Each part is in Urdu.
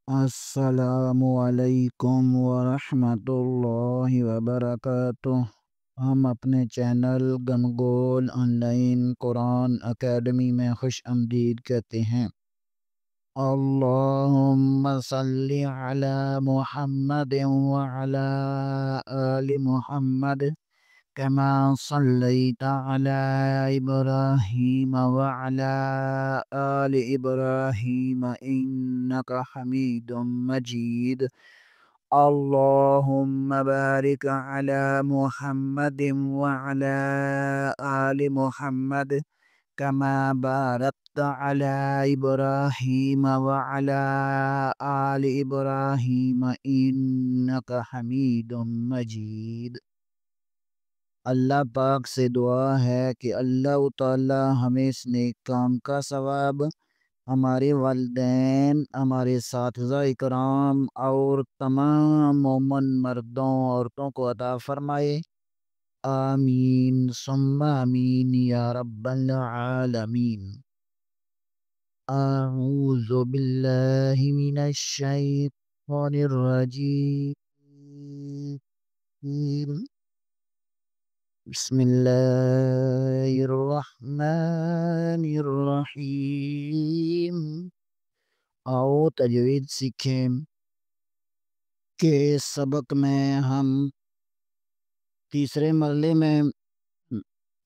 السلام علیکم ورحمۃ اللہ وبرکاتہ۔ ہم اپنے چینل گنگول آن لائن قرآن اکیڈمی میں خوش آمدید کہتے ہیں۔ اللہم صلی علی محمد وعلی آل محمد كما صليت على إبراهيم وعلى آل إبراهيم إنك حميد مجيد۔ اللهم بارك على محمد وعلى آل محمد كما باركت على إبراهيم وعلى آل إبراهيم إنك حميد مجيد۔ اللہ پاک سے دعا ہے کہ اللہ تعالی ہمیں اس نیک کام کا ثواب ہمارے والدین، ہمارے اساتذہ اکرام اور تمام مومن مردوں عورتوں کو عطا فرمائے۔ آمین ثم آمین یا رب العالمین۔ اعوذ باللہ من الشیطان الرجیم۔ بسم اللہ الرحمن الرحیم۔ آؤ تجوید سیکھیں کہ اس سبق میں ہم تیسرے مرحلے میں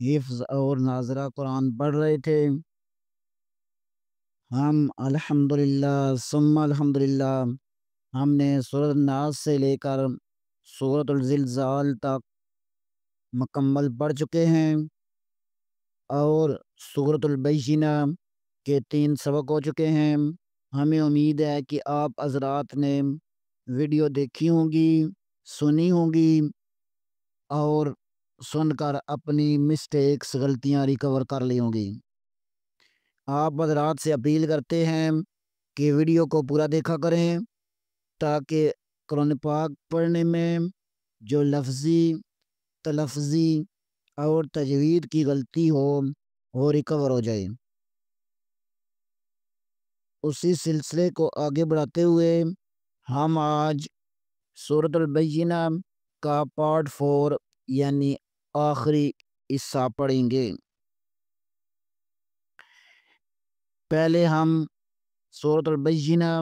حفظ اور ناظرہ قرآن پڑھ رہے تھے۔ ہم الحمدللہ ثم الحمدللہ ہم نے سورۃ الناس سے لے کر سورۃ الزلزال تک مکمل پڑھ چکے ہیں، اور سورۃ البینہ کے 3 سبق ہو چکے ہیں۔ ہمیں امید ہے کہ آپ حضرات نے ویڈیو دیکھی ہوں گی، سنی ہوں گی، اور سن کر اپنی مسٹیکس، غلطیاں ریکور کر لی ہوں گی۔ آپ حضرات سے اپیل کرتے ہیں کہ ویڈیو کو پورا دیکھا کریں، تاکہ قرآن پاک پڑھنے میں جو لفظی، تلفظی اور تجوید کی غلطی ہو وہ ریکور ہو جائے۔ اسی سلسلے کو آگے بڑھاتے ہوئے ہم آج سورۃ البینہ کا پارٹ 4 یعنی آخری حصہ پڑھیں گے۔ پہلے ہم سورۃ البینہ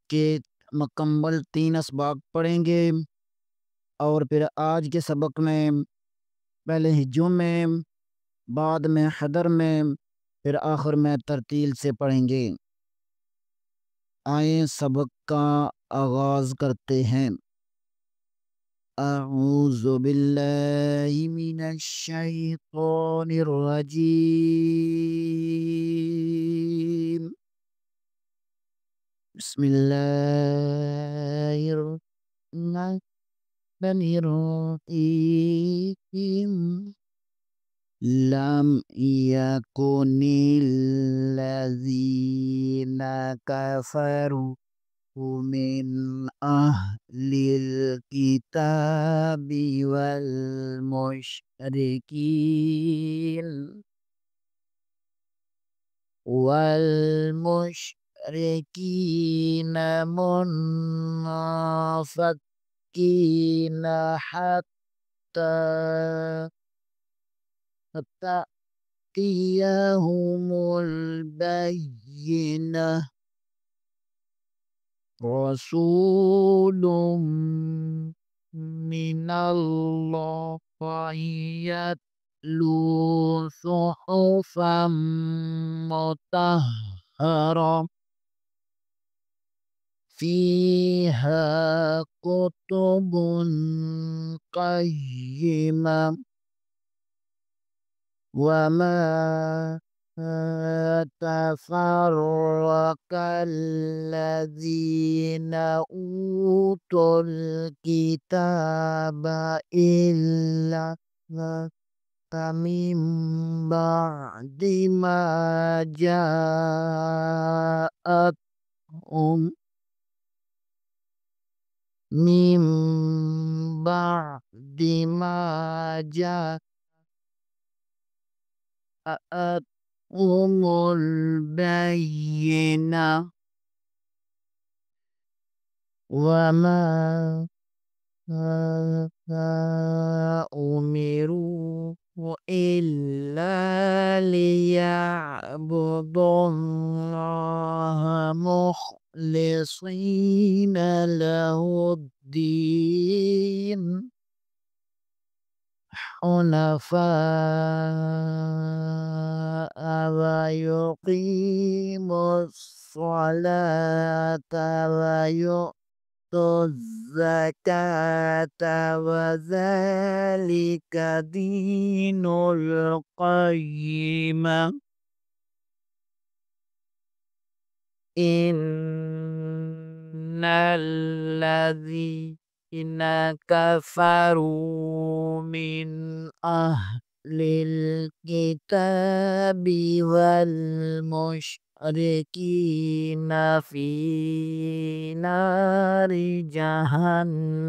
کے مکمل 3 اسباق پڑھیں گے، اور پھر آج کے سبق میں پہلے ہجوم میں، بعد میں حدر میں، پھر آخر میں ترتیل سے پڑھیں گے۔ آئیں سبق کا آغاز کرتے ہیں۔ اعوذ باللہ من الشیطان الرجیم۔ بسم اللہ الرحمن الرحیم۔ لم یکن الذین کفروا من اہل الکتاب والمشرکین منفکین حتی تأتیہم البینہ۔ رسول من اللہ یتلو صحفا مطہرہ فیہا کتب قیمہ وما تفرق الذین اوتوا الکتاب الا من بعد ما جاءتهم البینہ۔ وما أمروا إلا ليعبدوا الله مخلصين له الدين حنفاء ويقيموا الصلاة ويؤتوا الزكاة وذلك دين القيمة إن الذين كفروا من أهل الكتاب والمشركين في نار جهنم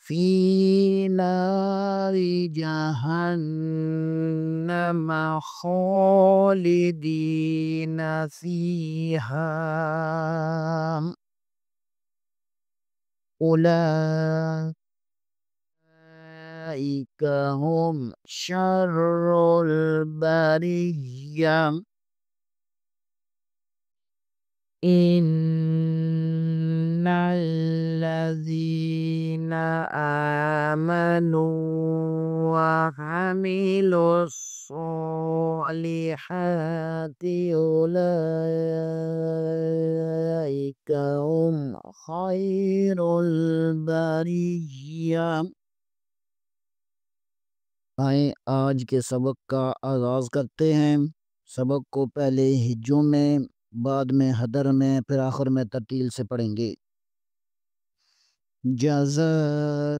في نار جهنم خالدين فيها أولئك هم شر البرية إن الذين آمنوا وعملوا الصالحات أولئك هم خير البرية. آئیں آج کے سبق کا آغاز کرتے ہیں۔ سبق کو پہلے ہجوں میں، بعد میں حدر میں، پھر آخر میں ترتیل سے پڑھیں گے۔ جزاؤہم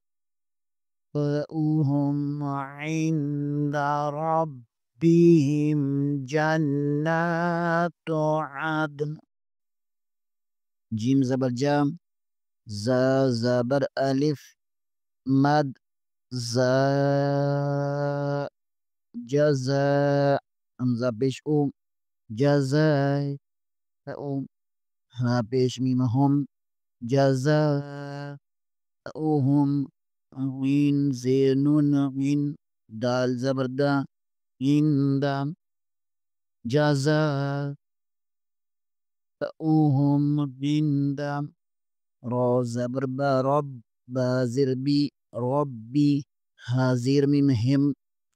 عند ربہم جنات عدن، جیم زبر جا، زا زبر الف، مد زا، جزاء حمزہ پیش او، جزاء او، ہا پیش میم ہم، جزاؤہم، غین زیر نون غین، دال زبر دا، عند، جزاؤہم عند، را زبر با رب، با زر بی، ربی، ہا زیر میم ہم،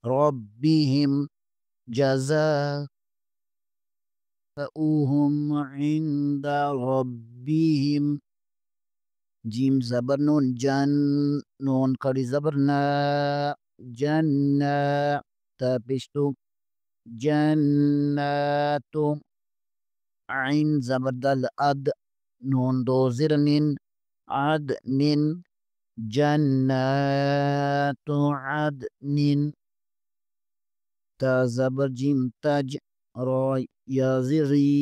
ربهم، جزاؤہم عند ربهم، جیم زبر نون جن، نون کڑی زبر نا، جنہ، تا پشتو، جنات، عین زبر دل اد، نون دو زر نن، عدن، جنات عدن، تا زبر جیم تج، را یا زری،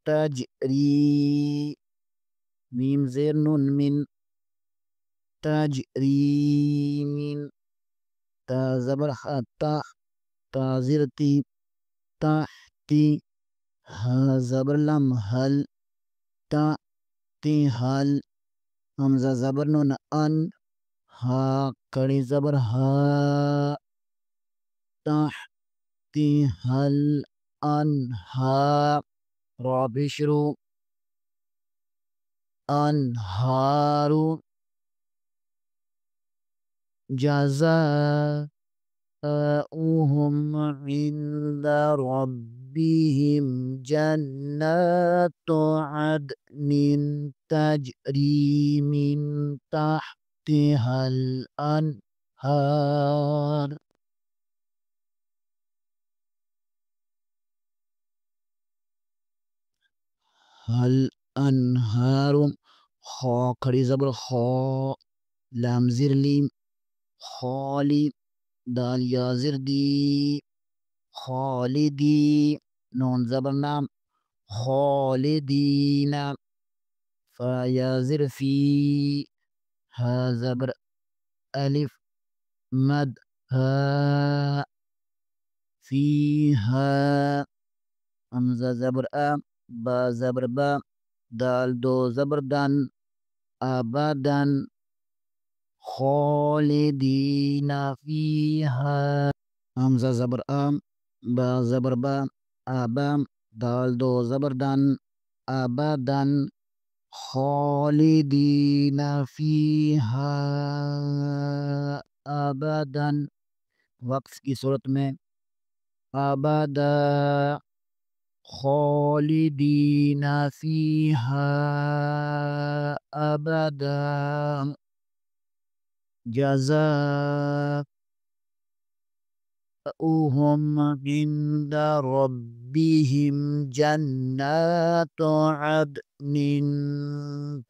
تجری، میم زیر نون من، تجرین، تا زبر خطا، تا زرتی، تحتی، ہا زبر لم حل، تحتی حل، حمزہ زبر نون ان، ہا کڑی زبر ہا، تحتی حل انہا، را بشرو، انہارو، جزاؤہم عند ربہم جنات عدن تجری من تحتها الانہار، حل انہار، خا کھڑی زبر خا، لام زر لیم، خالی، دال یا زر دی، خالدی، نون زبر نام، خالدین، فا یا زر فی، ہا زبر الف، مد، ہا، فیہا، ز زبر با زبر با دال دو زبر دن ابدن خالدین فیہا حمزہ زبر با زبر با ابم دال دو زبر دن ابدن خالدین فیہا ابدن وقف کی صورت میں ابدا خالدین فیہا ابدا جزاؤہم عند ربہم جنات عدن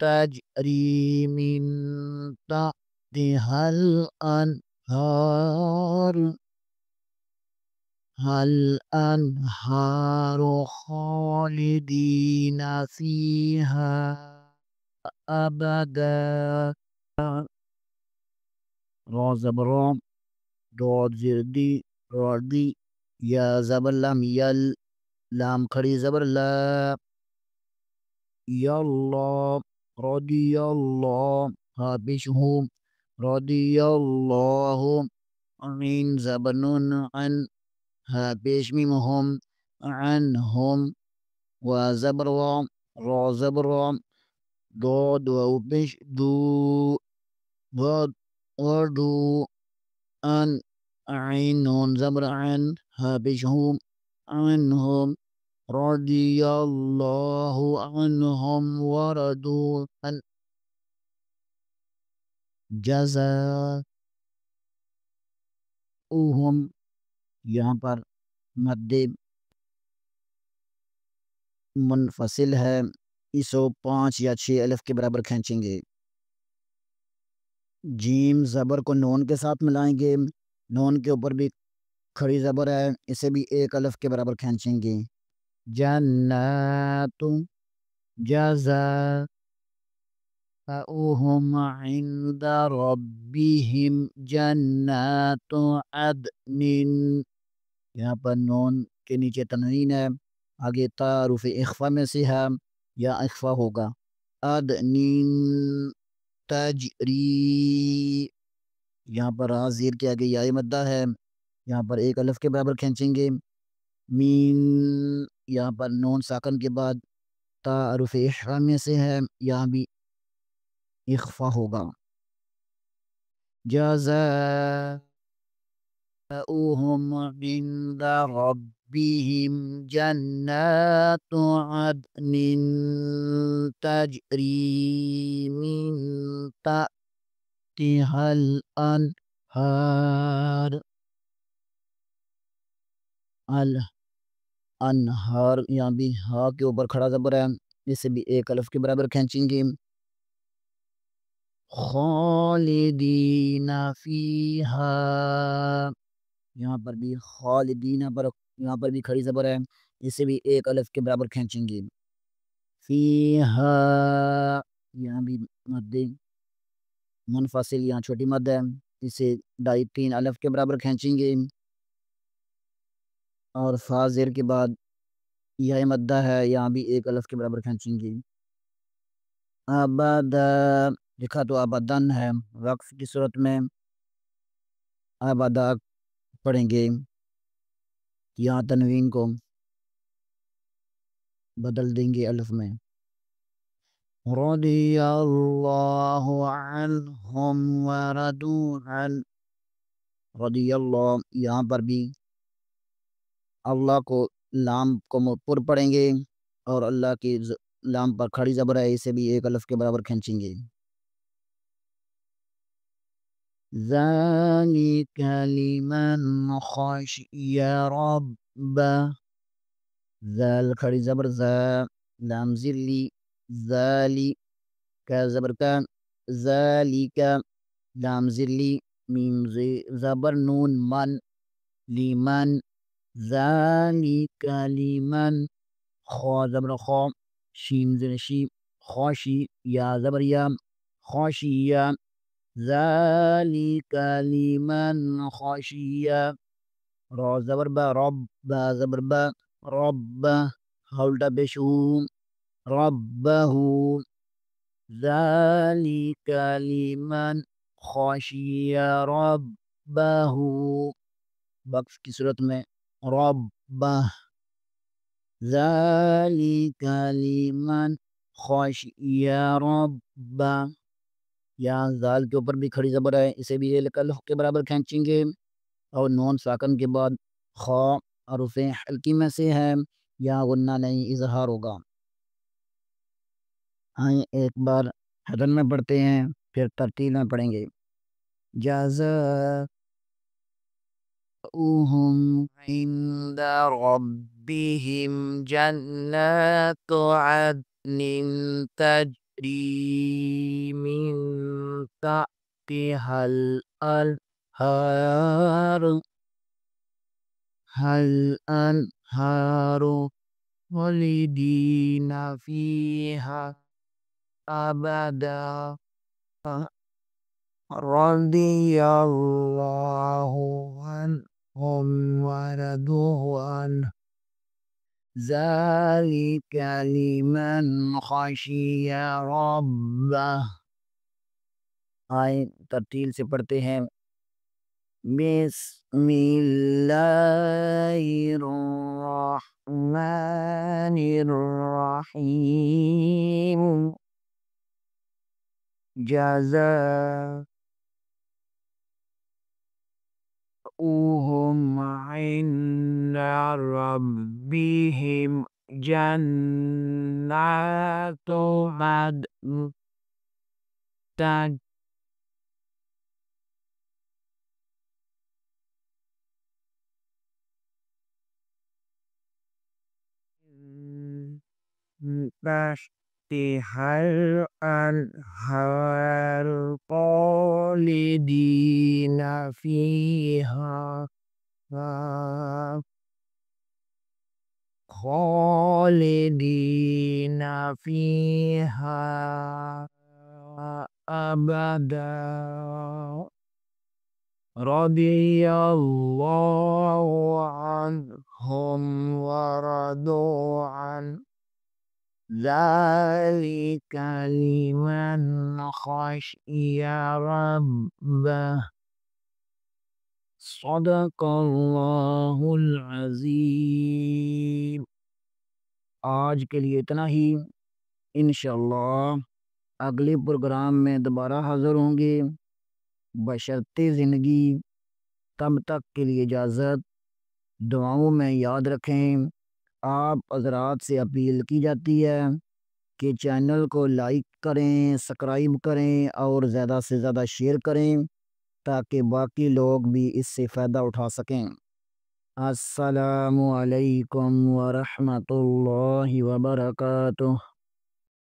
تجری من تحتہا الانہار خالدین فیہا ابدا را زبر را داد زیر دی راردی یا زبر لام یل لام کھڑی زبر لا یا اللہ رضی اللہ ہا پیش ہوں رضی اللہ عین زبر نون عن ہا پیش میم ہم عنہم و زبر را زبر را داد و پیش دو وردو ان عین نون زبر عن ہا پیش ہوں عنہم رضی اللہ عنہم ورضوا عن جزاؤہم یہاں پر مد منفصل ہے اس کو 5 یا 6 الف کے برابر کھینچیں گے جیم زبر کو نون کے ساتھ ملائیں گے نون کے اوپر بھی کھڑی زبر ہے اسے بھی 1 الف کے برابر کھینچیں گے جنات جزاؤہم عند ربہم جنات عدن یہاں پر نون کے نیچے تنوین ہے آگے تا حروف اخفا میں سے ہے یا اخفا ہوگا عدن تجری یہاں پر را زیر کے آگے یا مدہ ہے یہاں پر 1 الف کے برابر کھینچیں گے مین یہاں پر نون ساکن کے بعد تا حروف اخفا میں سے ہے یہاں بھی اخفا ہوگا جزاؤہم عند ربہم جنات عدن تجری من تحتہا الانہار یہاں بھی ہا کے اوپر کھڑا زبر ہے اسے بھی 1 الف کے برابر کھینچیں گے خالدین فیہا یہاں پر بھی خالدین پر یہاں پر بھی کھڑی زبر ہے اسے بھی 1 الف کے برابر کھینچیں گے فیہا یہاں بھی مد منفصل یہاں چھوٹی مد ہے اسے 2.5-3 الف کے برابر کھینچیں گے اور فا زیر کے بعد یہ مدہ ہے یہاں بھی 1 الف کے برابر کھینچیں گے ابدا لکھا تو ابدن ہے وقف کی صورت میں ابدا پڑھیں گے یہاں تنوین کو بدل دیں گے الف میں رضی اللہ عنہم ورضوا عن رضی اللہ یہاں پر بھی اللہ کو لام کو پر پڑھیں گے اور اللہ کی لام پر کھڑی زبر ہے اسے بھی 1 الف کے برابر کھینچیں گے ذالک لمن خشی ربہ ذال کھڑی زبر ذا لام زلی ذالی کا زبر کا ذالک لام زلی میم زبر نون من لیمن ذالک لیمن خوا زبر خوا شین زر شی خوشی یا زبر یا خوشی ذالک لیمن خوشی را زبر با رب با زبر با رب ہاؤلٹا پیشو ربہ ذالک لمن خشی ربہ وقف کی صورت میں ربہ ذالک لمن خشی ربہ یہاں ذال کے اوپر بھی کھڑی زبر ہے، اسے بھی یہ کلح کے برابر کھینچیں گے اور نون ساکن کے بعد خا حرف حلقی میں سے ہے، یہاں غنہ نہیں اظہار ہوگا۔ آئیں ایک بار حدن میں پڑھتے ہیں پھر ترتیل میں پڑھیں گے۔ جزاؤہم عند ربہم جنات عدن تجری من تحتها الأنهار خالدین فیہا أبدا رضی اللہ عنہم ورضوا عنہ ذالک لمن خشی ربہ۔ آئیں ترتیل سے پڑھتے ہیں۔ بسم اللہ الرحمن الرحیم جزاؤہم عند ربہم جنات عدن تحتها الأنهار خالدین فیہا أبدا رضی اللہ عنہم ورضوا عنہ ذالک لمن خشی ربہ۔ صدق اللہ العظیم۔ آج کے لیے اتنا ہی، انشاءاللہ اگلے پروگرام میں دوبارہ حاضر ہوں گے بشرط زندگی۔ تب تک کے لیے اجازت، دعاؤں میں یاد رکھیں۔ آپ حضرات سے اپیل کی جاتی ہے کہ چینل کو لائک کریں، سبسکرائب کریں اور زیادہ سے زیادہ شیئر کریں تاکہ باقی لوگ بھی اس سے فائدہ اٹھا سکیں۔ السلام علیکم ورحمۃ اللہ وبرکاتہ۔